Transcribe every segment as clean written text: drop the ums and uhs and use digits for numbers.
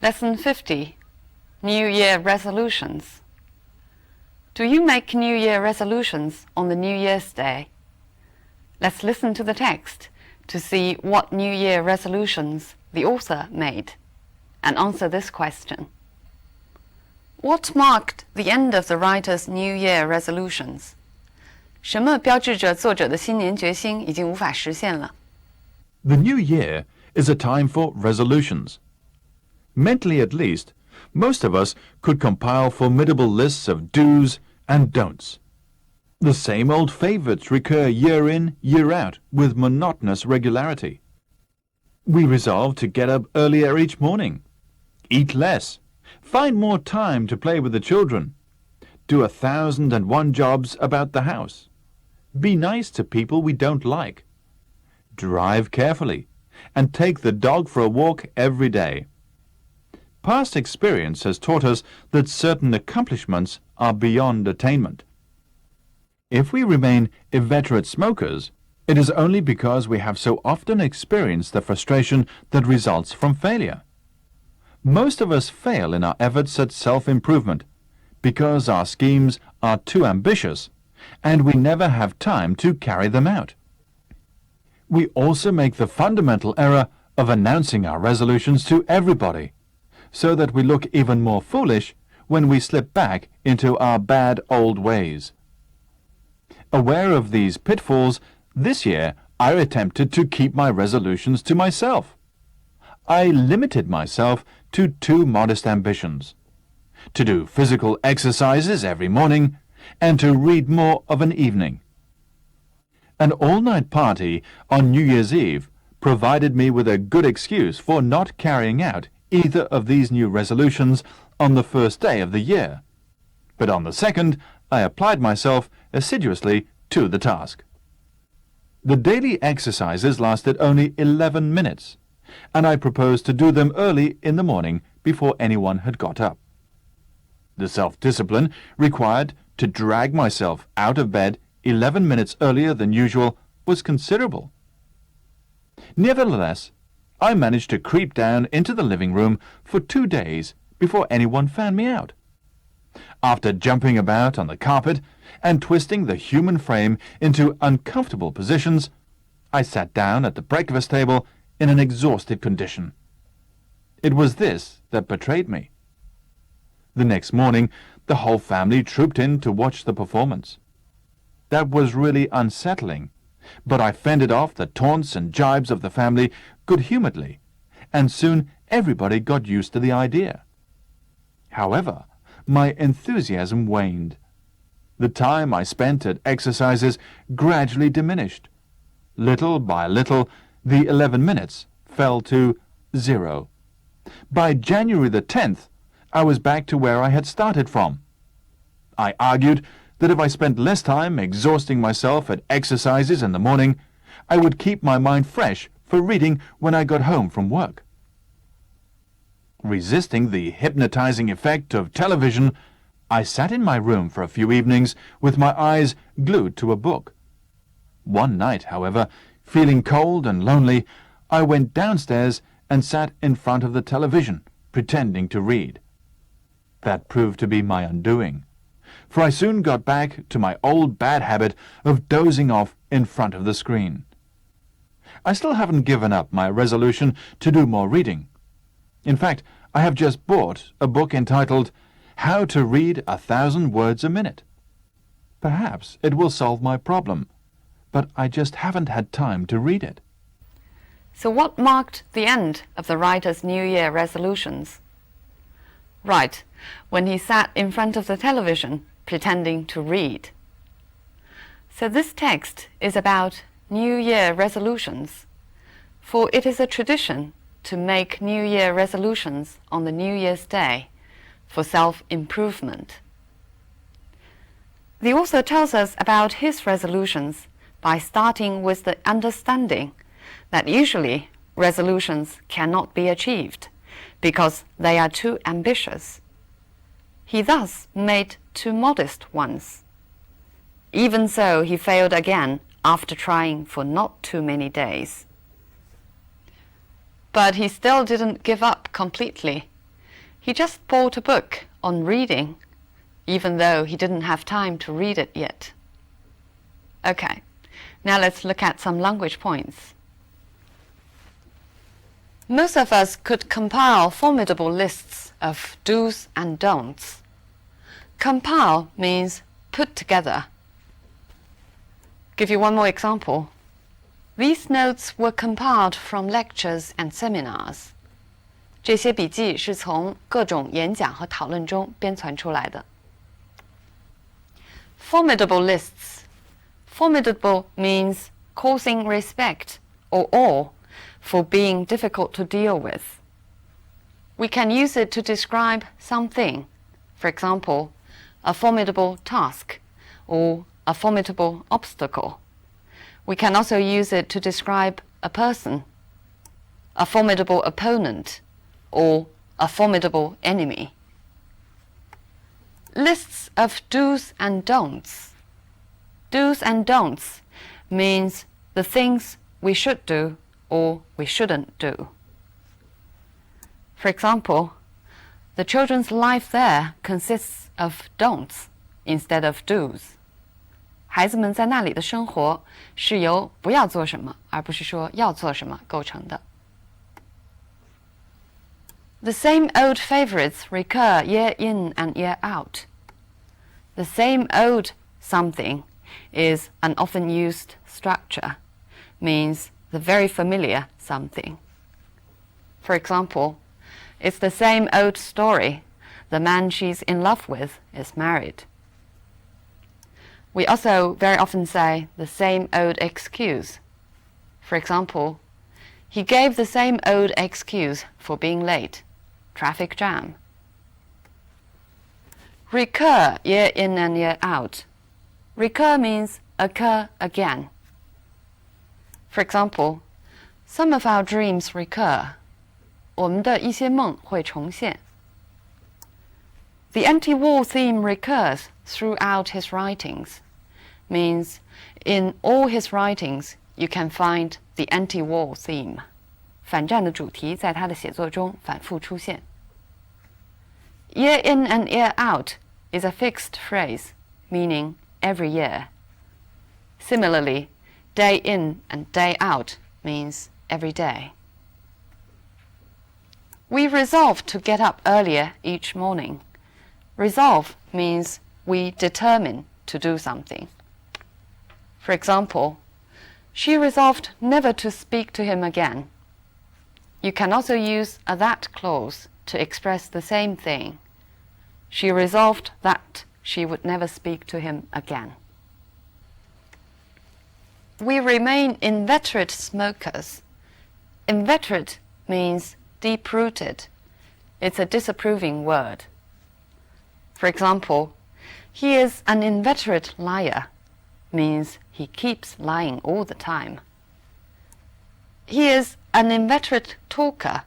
Lesson 50, New Year Resolutions. Do you make New Year resolutions on the New Year's Day? Let's listen to the text to see what New Year resolutions the author made and answer this question. What marked the end of the writer's New Year resolutions? 什么标志着作者的新年决心已经无法实现了？ The new year is a time for resolutions. Mentally at least, most of us could compile formidable lists of do's and don'ts. The same old favorites recur year in, year out with monotonous regularity. We resolve to get up earlier each morning, eat less, find more time to play with the children, do 1,001 jobs about the house, be nice to people we don't like, drive carefully, and take the dog for a walk every day. Past experience has taught us that certain accomplishments are beyond attainment. If we remain inveterate smokers, it is only because we have so often experienced the frustration that results from failure. Most of us fail in our efforts at self-improvement because our schemes are too ambitious and we never have time to carry them out. We also make the fundamental error of announcing our resolutions to everybody, so that we look even more foolish when we slip back into our bad old ways. Aware of these pitfalls, this year I attempted to keep my resolutions to myself. I limited myself to 2 modest ambitions: to do physical exercises every morning and to read more of an evening. An all-night party on New Year's Eve provided me with a good excuse for not carrying out either of these new resolutions on the first day of the year, but on the second I applied myself assiduously to the task. The daily exercises lasted only 11 minutes, and I proposed to do them early in the morning before anyone had got up. The self-discipline required to drag myself out of bed 11 minutes earlier than usual was considerable. Nevertheless, I managed to creep down into the living room for 2 days before anyone found me out. After jumping about on the carpet and twisting the human frame into uncomfortable positions, I sat down at the breakfast table in an exhausted condition. It was this that betrayed me. The next morning, the whole family trooped in to watch the performance. That was really unsettling, but I fended off the taunts and jibes of the family good-humouredly, and soon everybody got used to the idea. However, my enthusiasm waned. The time I spent at exercises gradually diminished. Little by little, the 11 minutes fell to 0. By January the 10th, I was back to where I had started from. I argued that if I spent less time exhausting myself at exercises in the morning, I would keep my mind fresh for reading when I got home from work. Resisting the hypnotizing effect of television, I sat in my room for a few evenings with my eyes glued to a book. One night, however, feeling cold and lonely, I went downstairs and sat in front of the television, pretending to read. That proved to be my undoing, for I soon got back to my old bad habit of dozing off in front of the screen. I still haven't given up my resolution to do more reading. In fact, I have just bought a book entitled How to Read 1,000 Words a Minute. Perhaps it will solve my problem, but I just haven't had time to read it. So what marked the end of the writer's New Year resolutions? Right, when he sat in front of the television pretending to read. So this text is about New Year resolutions, for it is a tradition to make New Year resolutions on the New Year's Day for self-improvement. The author tells us about his resolutions by starting with the understanding that usually resolutions cannot be achieved because they are too ambitious. He thus made 2 modest ones. Even so, he failed again after trying for not too many days. But he still didn't give up completely. He just bought a book on reading, even though he didn't have time to read it yet. Okay, now let's look at some language points. Most of us could compile formidable lists of do's and don'ts. Compile means put together. Give you one more example. These notes were compiled from lectures and seminars. 这些笔记是从各种演讲和讨论中编纂出来的。Formidable lists. Formidable means causing respect or awe for being difficult to deal with. We can use it to describe something. For example, a formidable task or a formidable obstacle. We can also use it to describe a person, a formidable opponent, or a formidable enemy. Lists of do's and don'ts. Do's and don'ts means the things we should do or we shouldn't do. For example, the children's life there consists of don'ts instead of do's. 孩子们在那里的生活是由不要做什么，而不是说要做什么构成的。The same old favorites recur year in and year out. The same old something is an often used structure, means the very familiar something. For example, it's the same old story. The man she's in love with is married. We also very often say the same old excuse. For example, he gave the same old excuse for being late. Traffic jam. Recur year in and year out. Recur means occur again. For example, some of our dreams recur. 我们的一些梦会重现。The anti-war theme recurs throughout his writings, means in all his writings you can find the anti-war theme. 反战的主题在他的写作中反复出现。Year in and year out is a fixed phrase, meaning every year. Similarly, day in and day out means every day. We resolve to get up earlier each morning. Resolve means we determine to do something. For example, she resolved never to speak to him again. You can also use a that clause to express the same thing. She resolved that she would never speak to him again. We remain inveterate smokers. Inveterate means deep-rooted. It's a disapproving word. For example, he is an inveterate liar, means he keeps lying all the time. He is an inveterate talker,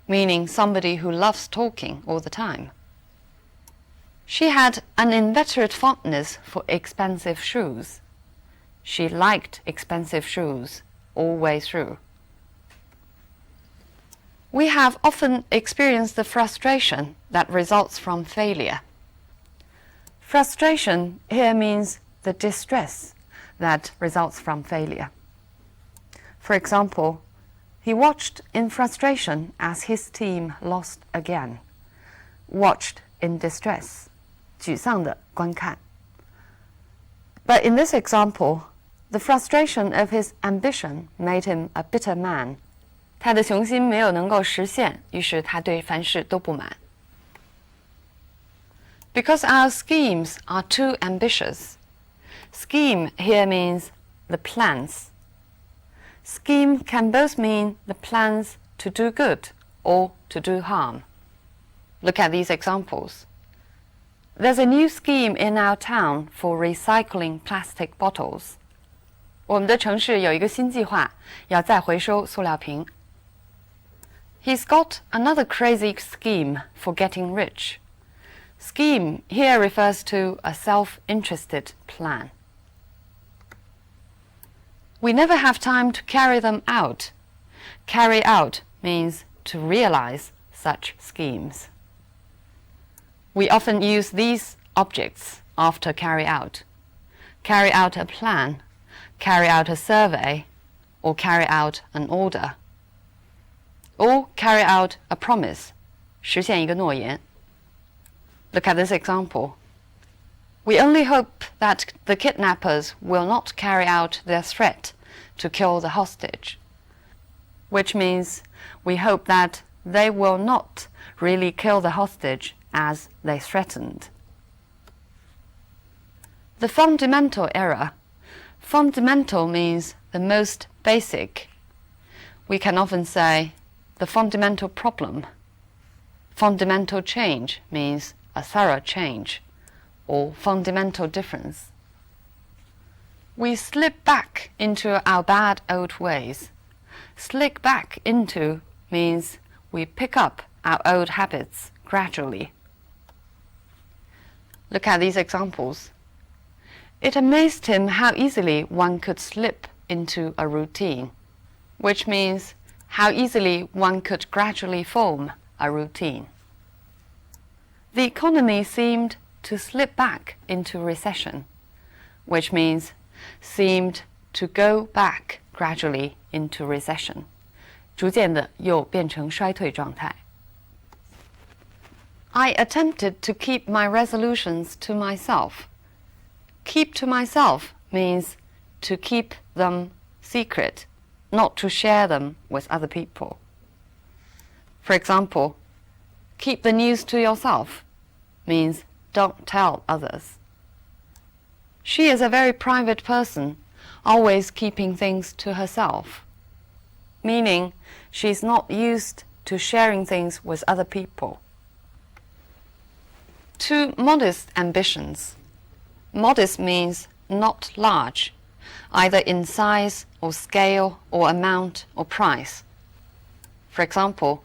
meaning somebody who loves talking all the time. She had an inveterate fondness for expensive shoes. She liked expensive shoes all the way through. We have often experienced the frustration that results from failure. Frustration here means the distress that results from failure. For example, he watched in frustration as his team lost again. Watched in distress, 沮丧地观看. But in this example, the frustration of his ambition made him a bitter man. 他的雄心没有能够实现，于是他对凡事都不满。Because our schemes are too ambitious. Scheme here means the plans. Scheme can both mean the plans to do good or to do harm. Look at these examples. There's a new scheme in our town for recycling plastic bottles. 我们的城市有一个新计划，要再回收塑料瓶。He's got another crazy scheme for getting rich. Scheme here refers to a self-interested plan. We never have time to carry them out. Carry out means to realize such schemes. We often use these objects after carry out. Carry out a plan, carry out a survey, or carry out an order. Or carry out a promise, 实现一个诺言. Look at this example. We only hope that the kidnappers will not carry out their threat to kill the hostage, which means we hope that they will not really kill the hostage as they threatened. The fundamental error. Fundamental means the most basic. We can often say the fundamental problem. Fundamental change means a thorough change or fundamental difference. We slip back into our bad old ways. Slip back into means we pick up our old habits gradually. Look at these examples. It amazed him how easily one could slip into a routine, which means how easily one could gradually form a routine. The economy seemed to slip back into recession, which means seemed to go back gradually into recession. 逐渐的又变成衰退状态. I attempted to keep my resolutions to myself. Keep to myself means to keep them secret, not to share them with other people. For example, keep the news to yourself means don't tell others. She is a very private person, always keeping things to herself, meaning she's not used to sharing things with other people. Too modest ambitions. Modest means not large, either in size or scale or amount or price. For example,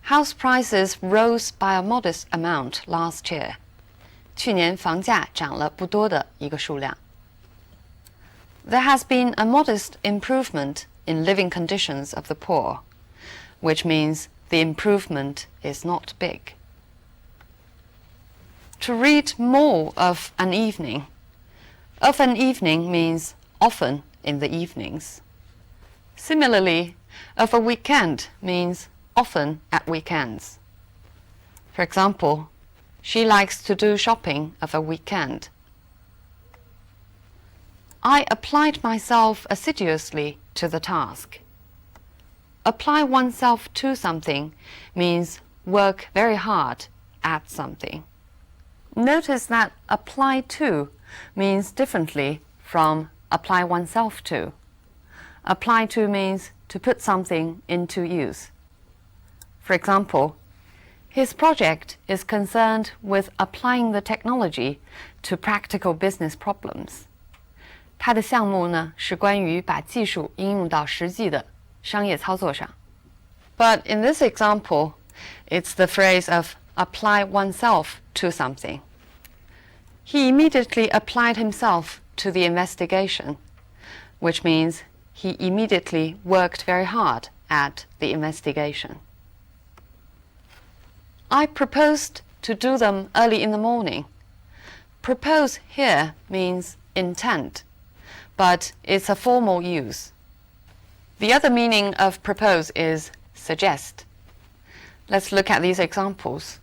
house prices rose by a modest amount last year. 去年房价涨了不多的一个数量. There has been a modest improvement in living conditions of the poor, which means the improvement is not big. To read more of an evening. Of an evening means often in the evenings. Similarly, of a weekend means often at weekends. For example, she likes to do shopping of a weekend. I applied myself assiduously to the task. Apply oneself to something means work very hard at something. Notice that apply to means differently from apply oneself to. Apply to means to put something into use. For example, his project is concerned with applying the technology to practical business problems. 他的项目呢，是关于把技术应用到实际的商业操作上. But in this example, it's the phrase of apply oneself to something. He immediately applied himself to the investigation, which means he immediately worked very hard at the investigation. I proposed to do them early in the morning. Propose here means intent, but it's a formal use. The other meaning of propose is suggest. Let's look at these examples.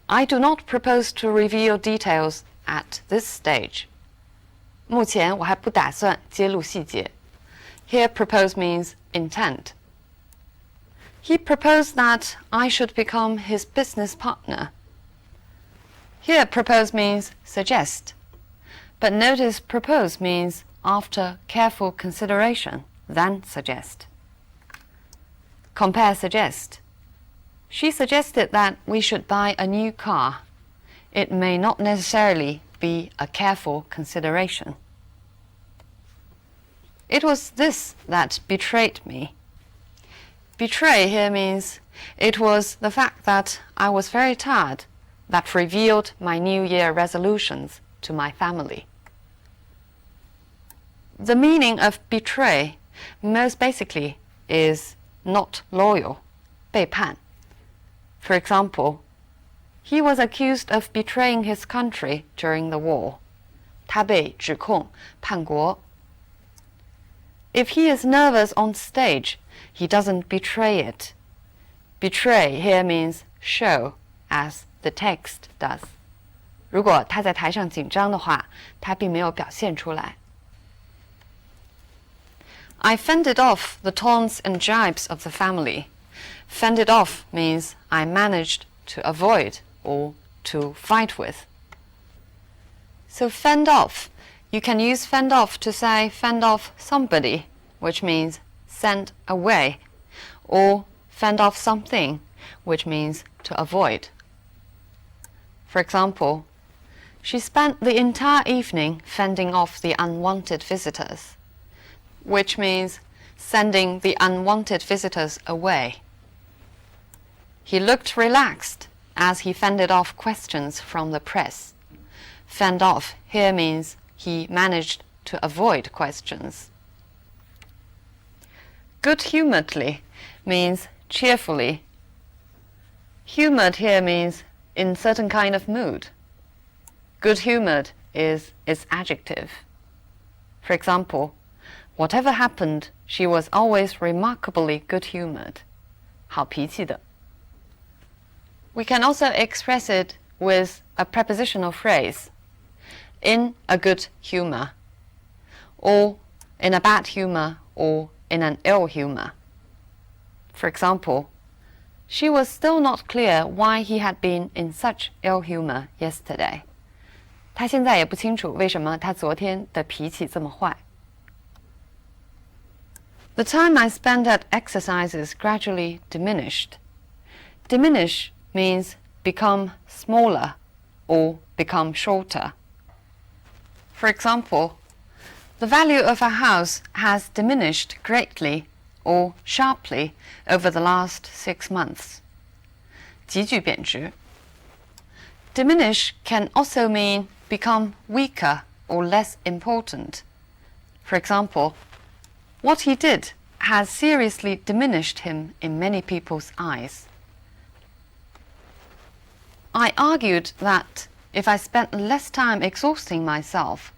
I do not propose to reveal details at this stage. 目前我还不打算揭露细节. Here propose means intent. He proposed that I should become his business partner. Here propose means suggest. But notice propose means after careful consideration, then suggest. Compare suggest. She suggested that we should buy a new car. It may not necessarily be a careful consideration. It was this that betrayed me. Betray here means it was the fact that I was very tired that revealed my New Year resolutions to my family. The meaning of betray most basically is not loyal, 背叛. For example, He was accused of betraying his country during the war. 他被指控叛国。If he is nervous on stage, he doesn't betray it. Betray here means show, as the text does. 如果他在台上紧张的话，他并没有表现出来。I fended off the taunts and jibes of the family. Fended off means I managed to avoid or to fight with. So fend off, you can use fend off to say fend off somebody, which means send away, or fend off something, which means to avoid. For example, she spent the entire evening fending off the unwanted visitors, which means sending the unwanted visitors away. He looked relaxed as he fended off questions from the press. Fend off here means he managed to avoid questions. Good-humouredly means cheerfully. Humoured here means in certain kind of mood. Good-humoured is its adjective. For example, whatever happened, she was always remarkably good-humoured. 好脾气的。We can also express it with a prepositional phrase, in a good humor, or in a bad humor, or in an ill humor. For example, she was still not clear why he had been in such ill humor yesterday. 她现在也不清楚为什么他昨天的脾气这么坏。The time I spent at exercises gradually diminished. Diminish means become smaller or become shorter. For example, the value of a house has diminished greatly or sharply over the last 6 months. 急剧贬值。Diminish can also mean become weaker or less important. For example, what he did has seriously diminished him in many people's eyes. I argued that if I spent less time exhausting myself,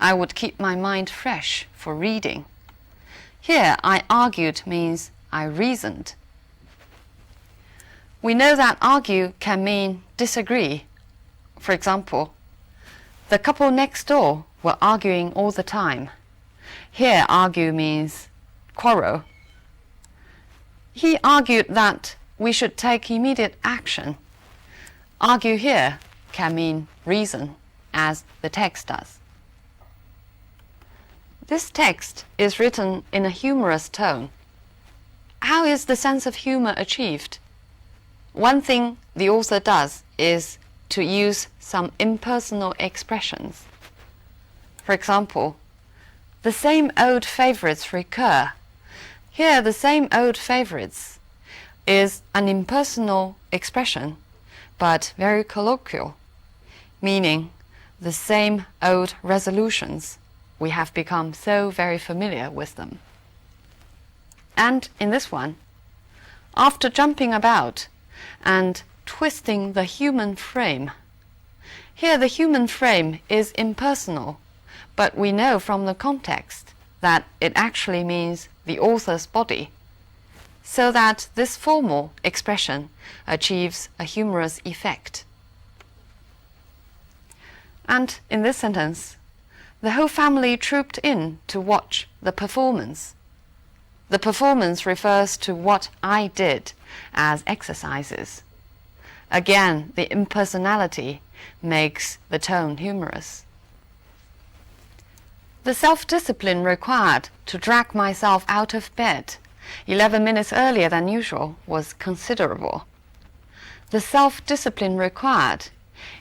I would keep my mind fresh for reading. Here, I argued means I reasoned. We know that argue can mean disagree. For example, the couple next door were arguing all the time. Here, argue means quarrel. He argued that we should take immediate action. Argue here can mean reason, as the text does. This text is written in a humorous tone. How is the sense of humor achieved? One thing the author does is to use some impersonal expressions. For example, the same old favorites recur. Here, the same old favorites is an impersonal expression, but very colloquial, meaning the same old resolutions. We have become so very familiar with them. And in this one, after jumping about and twisting the human frame, here the human frame is impersonal, but we know from the context that it actually means the author's body, so that this formal expression achieves a humorous effect. And in this sentence, the whole family trooped in to watch the performance. The performance refers to what I did as exercises. Again, the impersonality makes the tone humorous. The self-discipline required to drag myself out of bed 11 minutes earlier than usual was considerable. The self-discipline required,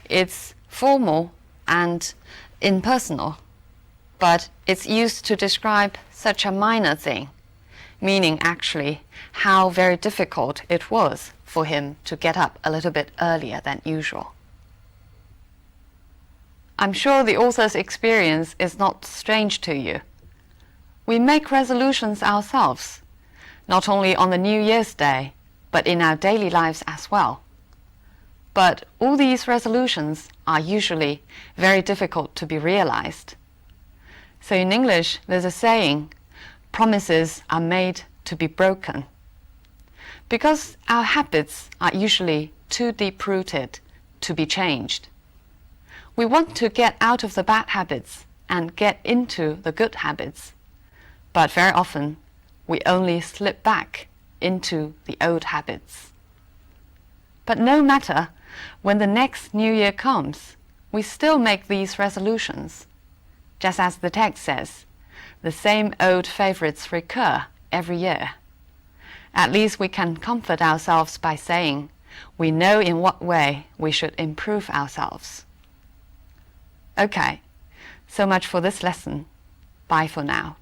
it's formal and impersonal, but it's used to describe such a minor thing, meaning actually how very difficult it was for him to get up a little bit earlier than usual. I'm sure the author's experience is not strange to you. We make resolutions ourselves, not only on the New Year's Day, but in our daily lives as well. But all these resolutions are usually very difficult to be realized. So in English, there's a saying, promises are made to be broken. Because our habits are usually too deep-rooted to be changed. We want to get out of the bad habits and get into the good habits. But very often, we only slip back into the old habits. But no matter, when the next New Year comes, we still make these resolutions. Just as the text says, the same old favorites recur every year. At least we can comfort ourselves by saying, we know in what way we should improve ourselves. Okay, so much for this lesson. Bye for now.